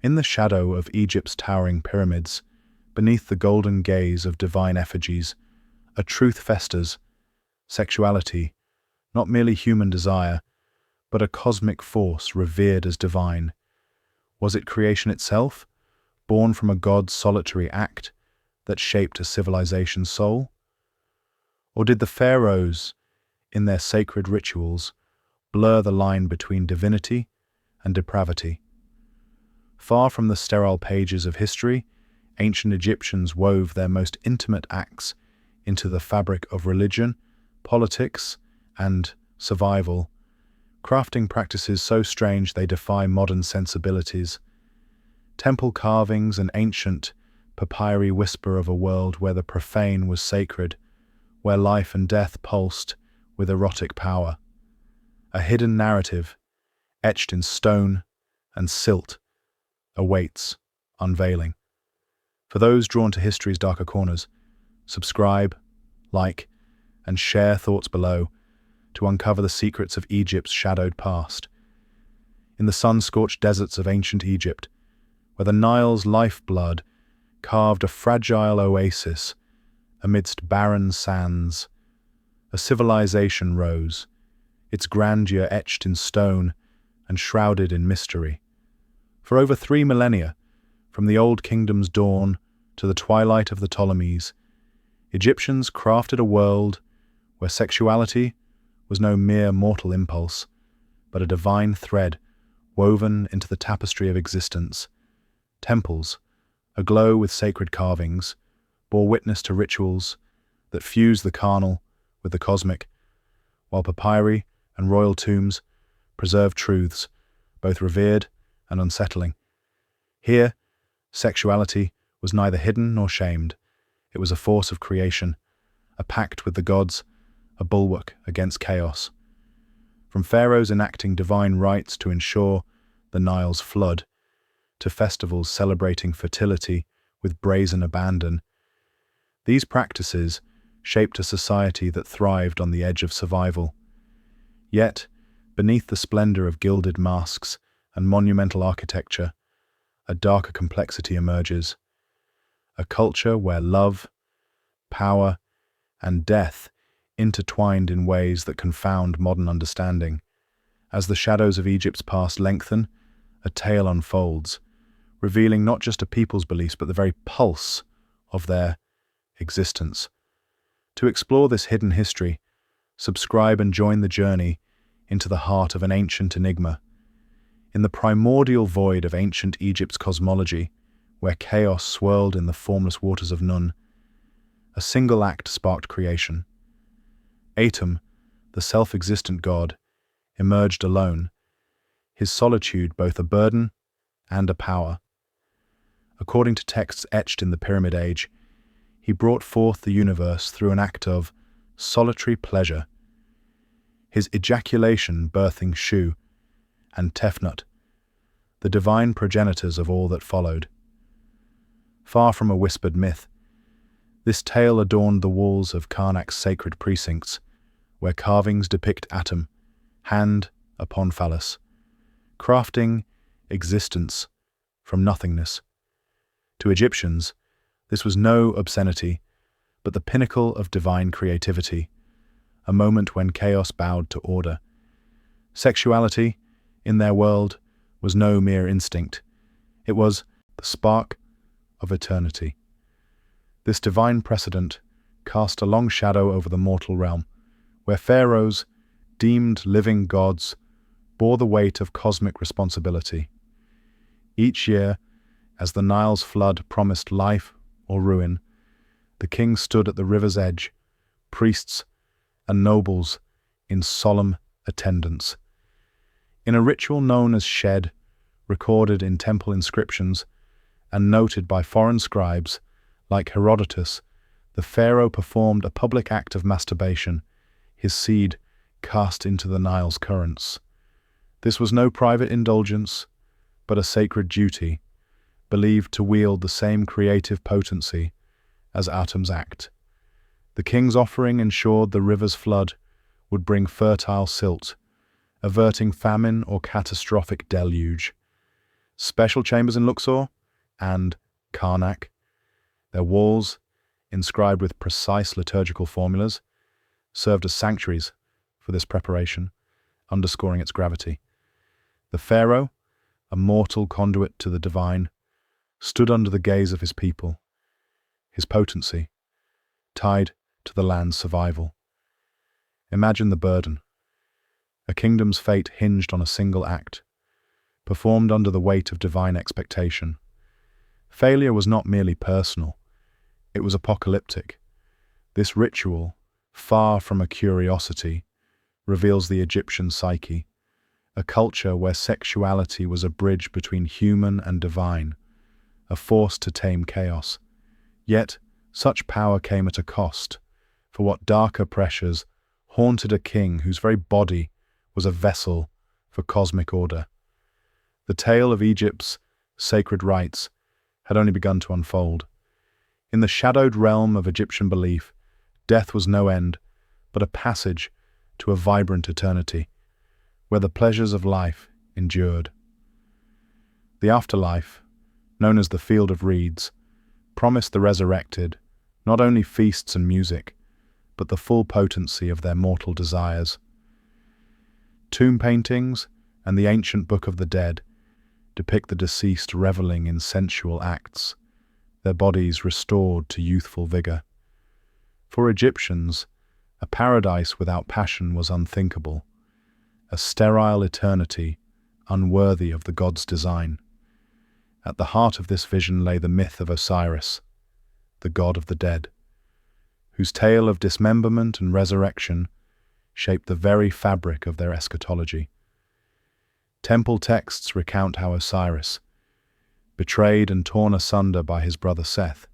In the shadow of Egypt's towering pyramids, beneath the golden gaze of divine effigies, a truth festers: sexuality, not merely human desire, but a cosmic force revered as divine. Was it creation itself, born from a god's solitary act, that shaped a civilization's soul? Or did the pharaohs, in their sacred rituals, blur the line between divinity and depravity? Far from the sterile pages of history, ancient Egyptians wove their most intimate acts into the fabric of religion, politics, and survival, crafting practices so strange they defy modern sensibilities. Temple carvings and ancient papyri whisper of a world where the profane was sacred, where life and death pulsed with erotic power. A hidden narrative, etched in stone and silt, awaits unveiling. For those drawn to history's darker corners, subscribe, like, and share thoughts below to uncover the secrets of Egypt's shadowed past. In the sun-scorched deserts of ancient Egypt, where the Nile's lifeblood carved a fragile oasis amidst barren sands, a civilization rose, its grandeur etched in stone and shrouded in mystery. For over 3 millennia, from the Old Kingdom's dawn to the twilight of the Ptolemies, Egyptians crafted a world where sexuality was no mere mortal impulse, but a divine thread woven into the tapestry of existence. Temples, aglow with sacred carvings, bore witness to rituals that fused the carnal with the cosmic, while papyri and royal tombs preserved truths, both revered and unsettling. Here, sexuality was neither hidden nor shamed. It was a force of creation, a pact with the gods, a bulwark against chaos. From pharaohs enacting divine rites to ensure the Nile's flood, to festivals celebrating fertility with brazen abandon, these practices shaped a society that thrived on the edge of survival. Yet, beneath the splendor of gilded masks and monumental architecture, a darker complexity emerges. A culture where love, power, and death intertwined in ways that confound modern understanding. As the shadows of Egypt's past lengthen, a tale unfolds, revealing not just a people's beliefs but the very pulse of their existence. To explore this hidden history, subscribe and join the journey into the heart of an ancient enigma. In the primordial void of ancient Egypt's cosmology, where chaos swirled in the formless waters of Nun, a single act sparked creation. Atum, the self-existent god, emerged alone, his solitude both a burden and a power. According to texts etched in the Pyramid Age, he brought forth the universe through an act of solitary pleasure, his ejaculation birthing Shu and Tefnut, the divine progenitors of all that followed. Far from a whispered myth, this tale adorned the walls of Karnak's sacred precincts, where carvings depict Atum, hand upon phallus, crafting existence from nothingness. To Egyptians, this was no obscenity, but the pinnacle of divine creativity, a moment when chaos bowed to order. Sexuality, in their world, was no mere instinct. It was the spark of eternity. This divine precedent cast a long shadow over the mortal realm, where pharaohs, deemed living gods, bore the weight of cosmic responsibility. Each year, as the Nile's flood promised life or ruin, the king stood at the river's edge, priests and nobles in solemn attendance. In a ritual known as Shed, recorded in temple inscriptions and noted by foreign scribes like Herodotus, the pharaoh performed a public act of masturbation, his seed cast into the Nile's currents. This was no private indulgence, but a sacred duty, believed to wield the same creative potency as Atum's act. The king's offering ensured the river's flood would bring fertile silt, averting famine or catastrophic deluge. special chambers in Luxor and Karnak, their walls, inscribed with precise liturgical formulas, served as sanctuaries for this preparation, underscoring its gravity. The pharaoh, a mortal conduit to the divine, stood under the gaze of his people, his potency tied to the land's survival. Imagine the burden. A kingdom's fate hinged on a single act, performed under the weight of divine expectation. Failure was not merely personal, it was apocalyptic. This ritual, far from a curiosity, reveals the Egyptian psyche, a culture where sexuality was a bridge between human and divine, a force to tame chaos. Yet, such power came at a cost, for what darker pressures haunted a king whose very body was a vessel for cosmic order. The tale of Egypt's sacred rites had only begun to unfold. In the shadowed realm of Egyptian belief, death was no end, but a passage to a vibrant eternity, where the pleasures of life endured. The afterlife, known as the Field of Reeds, promised the resurrected not only feasts and music, but the full potency of their mortal desires. Tomb paintings and the ancient Book of the Dead depict the deceased reveling in sensual acts, their bodies restored to youthful vigor. For Egyptians, a paradise without passion was unthinkable, a sterile eternity unworthy of the god's design. At the heart of this vision lay the myth of Osiris, the god of the dead, whose tale of dismemberment and resurrection shaped the very fabric of their eschatology. Temple texts recount how Osiris, betrayed and torn asunder by his brother Seth,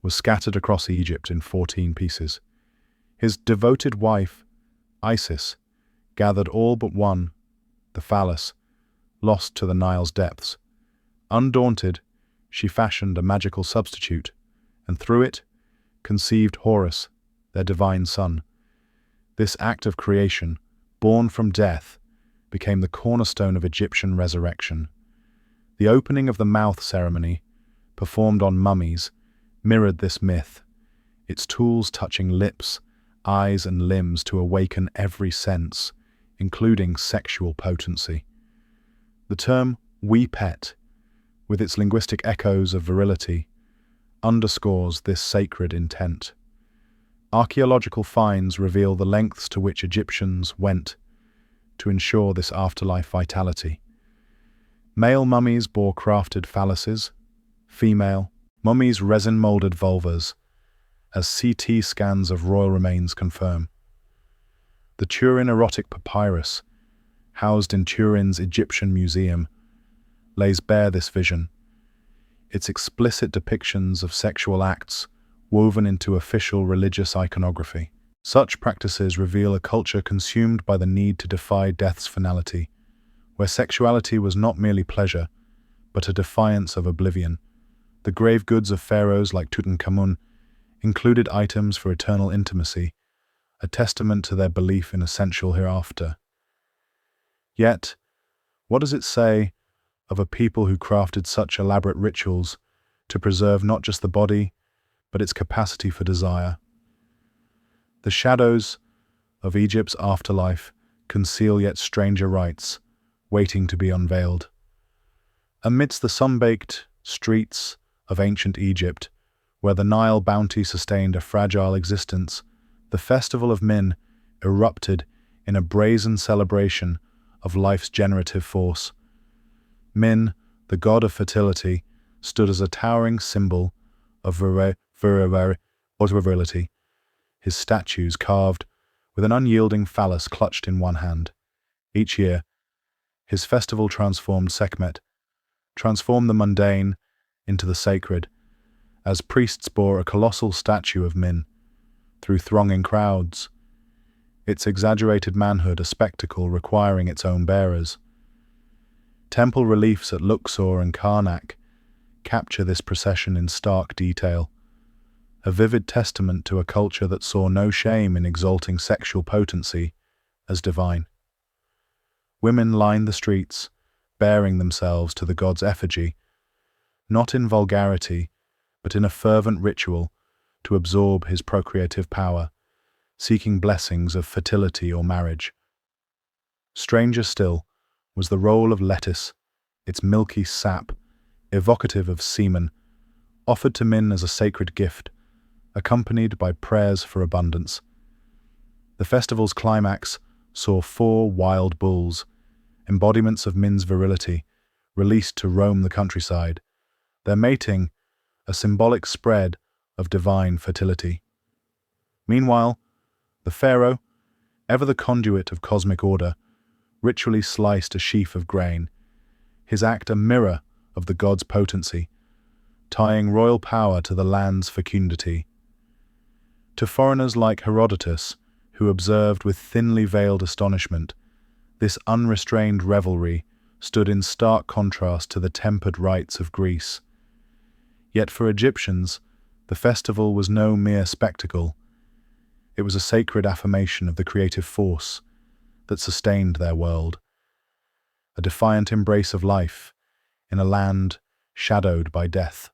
was scattered across Egypt in 14 pieces. His devoted wife, Isis, gathered all but one, the phallus, lost to the Nile's depths. Undaunted, she fashioned a magical substitute, and through it conceived Horus, their divine son. This act of creation, born from death, became the cornerstone of Egyptian resurrection. The opening of the mouth ceremony, performed on mummies, mirrored this myth, its tools touching lips, eyes and limbs to awaken every sense, including sexual potency. The term "we pet," with its linguistic echoes of virility, underscores this sacred intent. Archaeological finds reveal the lengths to which Egyptians went to ensure this afterlife vitality. Male mummies bore crafted phalluses, female mummies resin-molded vulvas, as CT scans of royal remains confirm. The Turin erotic papyrus, housed in Turin's Egyptian Museum, lays bare this vision, its explicit depictions of sexual acts woven into official religious iconography. Such practices reveal a culture consumed by the need to defy death's finality, where sexuality was not merely pleasure, but a defiance of oblivion. The grave goods of pharaohs like Tutankhamun included items for eternal intimacy, a testament to their belief in a sensual hereafter. Yet, what does it say of a people who crafted such elaborate rituals to preserve not just the body, but its capacity for desire? The shadows of Egypt's afterlife conceal yet stranger rites, waiting to be unveiled. Amidst the sun-baked streets of ancient Egypt, where the Nile bounty sustained a fragile existence, the Festival of Min erupted in a brazen celebration of life's generative force. Min, the god of fertility, stood as a towering symbol of virility, his statues carved with an unyielding phallus clutched in one hand. Each year, his festival transformed Sekhmet, transformed the mundane into the sacred, as priests bore a colossal statue of Min through thronging crowds, its exaggerated manhood a spectacle requiring its own bearers. Temple reliefs at Luxor and Karnak capture this procession in stark detail, a vivid testament to a culture that saw no shame in exalting sexual potency as divine. Women lined the streets, bearing themselves to the god's effigy, not in vulgarity, but in a fervent ritual to absorb his procreative power, seeking blessings of fertility or marriage. Stranger still was the role of lettuce, its milky sap, evocative of semen, offered to Min as a sacred gift, accompanied by prayers for abundance. The festival's climax saw 4 wild bulls, embodiments of Min's virility, released to roam the countryside, their mating a symbolic spread of divine fertility. Meanwhile, the pharaoh, ever the conduit of cosmic order, ritually sliced a sheaf of grain, his act a mirror of the god's potency, tying royal power to the land's fecundity. To foreigners like Herodotus, who observed with thinly veiled astonishment, this unrestrained revelry stood in stark contrast to the tempered rites of Greece. Yet for Egyptians, the festival was no mere spectacle. It was a sacred affirmation of the creative force that sustained their world, a defiant embrace of life in a land shadowed by death.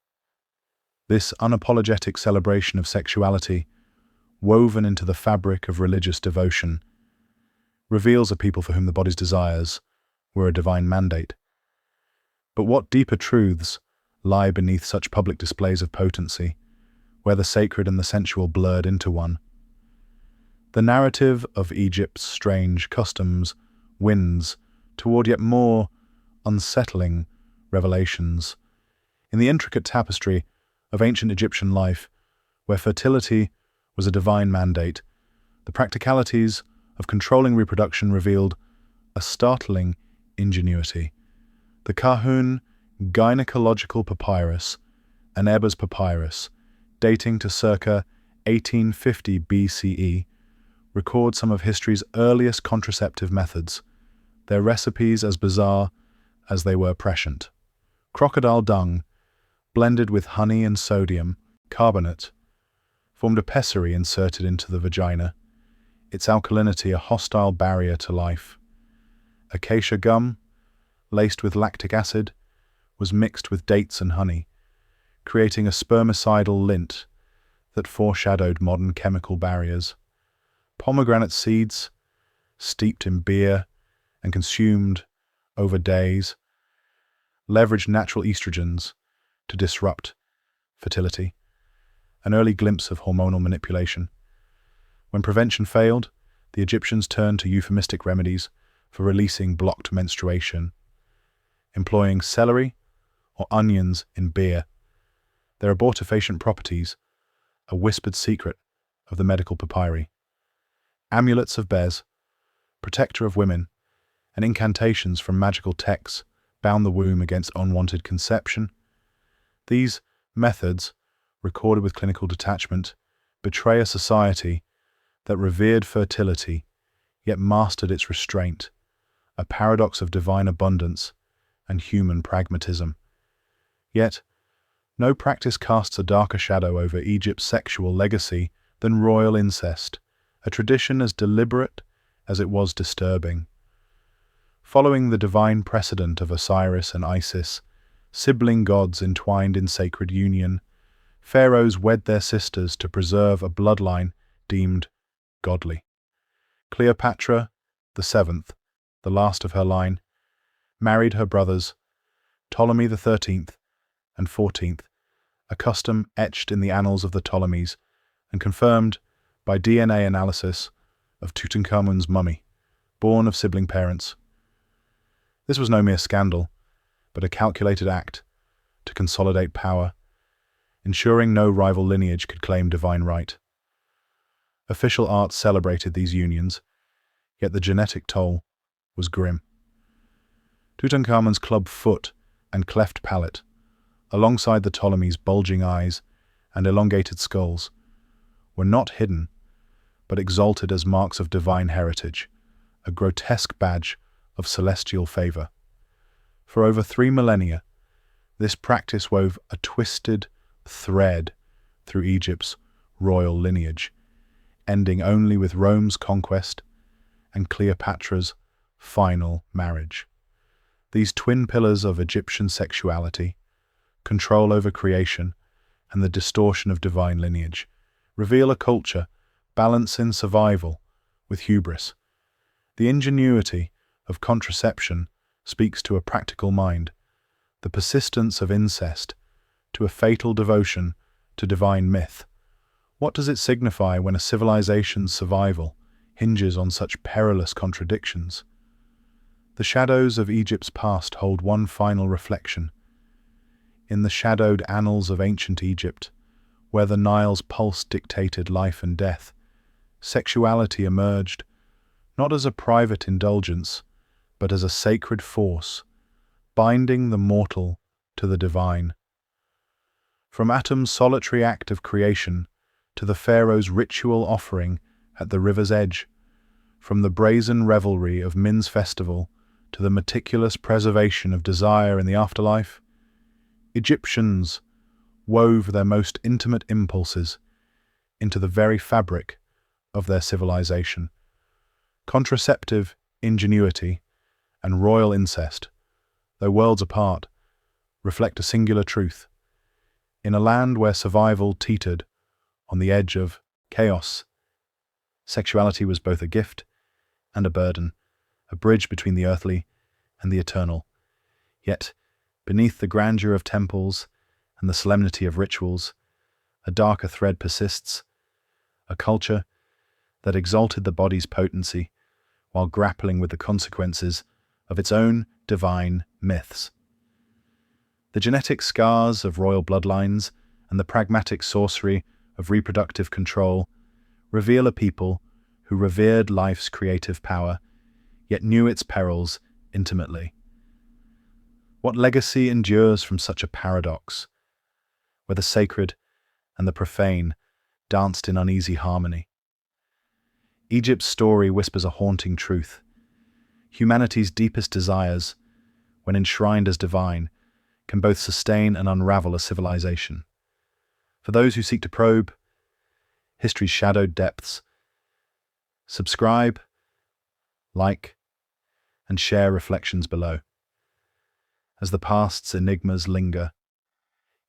This unapologetic celebration of sexuality, woven into the fabric of religious devotion, reveals a people for whom the body's desires were a divine mandate. But what deeper truths lie beneath such public displays of potency, where the sacred and the sensual blurred into one? The narrative of Egypt's strange customs wins toward yet more unsettling revelations. In the intricate tapestry of ancient Egyptian life, where fertility was a divine mandate, the practicalities of controlling reproduction revealed a startling ingenuity. The Kahun Gynecological Papyrus, an Ebers papyrus, dating to circa 1850 BCE, records some of history's earliest contraceptive methods, their recipes as bizarre as they were prescient. Crocodile dung, blended with honey and sodium carbonate, formed a pessary inserted into the vagina, its alkalinity a hostile barrier to life. Acacia gum, laced with lactic acid, was mixed with dates and honey, creating a spermicidal lint that foreshadowed modern chemical barriers. Pomegranate seeds, steeped in beer and consumed over days, leveraged natural estrogens to disrupt fertility, an early glimpse of hormonal manipulation. When prevention failed, the Egyptians turned to euphemistic remedies for releasing blocked menstruation, employing celery or onions in beer, their abortifacient properties a whispered secret of the medical papyri. Amulets of Bez, protector of women, and incantations from magical texts bound the womb against unwanted conception. These methods, recorded with clinical detachment, betray a society that revered fertility, yet mastered its restraint, a paradox of divine abundance and human pragmatism. Yet, no practice casts a darker shadow over Egypt's sexual legacy than royal incest, a tradition as deliberate as it was disturbing. Following the divine precedent of Osiris and Isis, sibling gods entwined in sacred union, pharaohs wed their sisters to preserve a bloodline deemed godly. Cleopatra, the seventh, the last of her line, married her brothers, Ptolemy the 13th and 14th, a custom etched in the annals of the Ptolemies and confirmed by DNA analysis of Tutankhamun's mummy, born of sibling parents. This was no mere scandal, but a calculated act to consolidate power, ensuring no rival lineage could claim divine right. Official art celebrated these unions, yet the genetic toll was grim. Tutankhamun's club foot and cleft palate, alongside the Ptolemies' bulging eyes and elongated skulls, were not hidden, but exalted as marks of divine heritage, a grotesque badge of celestial favor. For over 3 millennia, this practice wove a twisted thread through Egypt's royal lineage, ending only with Rome's conquest and Cleopatra's final marriage. These twin pillars of Egyptian sexuality, control over creation, and the distortion of divine lineage, reveal a culture balancing survival with hubris. The ingenuity of contraception speaks to a practical mind, the persistence of incest to a fatal devotion to divine myth. What does it signify when a civilization's survival hinges on such perilous contradictions? The shadows of Egypt's past hold one final reflection. In the shadowed annals of ancient Egypt, where the Nile's pulse dictated life and death, sexuality emerged not as a private indulgence, but as a sacred force, binding the mortal to the divine. From Atom's solitary act of creation to the pharaoh's ritual offering at the river's edge, from the brazen revelry of Min's festival to the meticulous preservation of desire in the afterlife, Egyptians wove their most intimate impulses into the very fabric of their civilization. Contraceptive ingenuity and royal incest, though worlds apart, reflect a singular truth. In a land where survival teetered on the edge of chaos, sexuality was both a gift and a burden, a bridge between the earthly and the eternal. Yet, beneath the grandeur of temples and the solemnity of rituals, a darker thread persists, a culture that exalted the body's potency while grappling with the consequences of its own divine myths. The genetic scars of royal bloodlines and the pragmatic sorcery of reproductive control reveal a people who revered life's creative power, yet knew its perils intimately. What legacy endures from such a paradox, where the sacred and the profane danced in uneasy harmony? Egypt's story whispers a haunting truth. Humanity's deepest desires, when enshrined as divine, can both sustain and unravel a civilization. For those who seek to probe history's shadowed depths, subscribe, like, and share reflections below, as the past's enigmas linger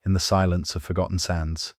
in the silence of forgotten sands.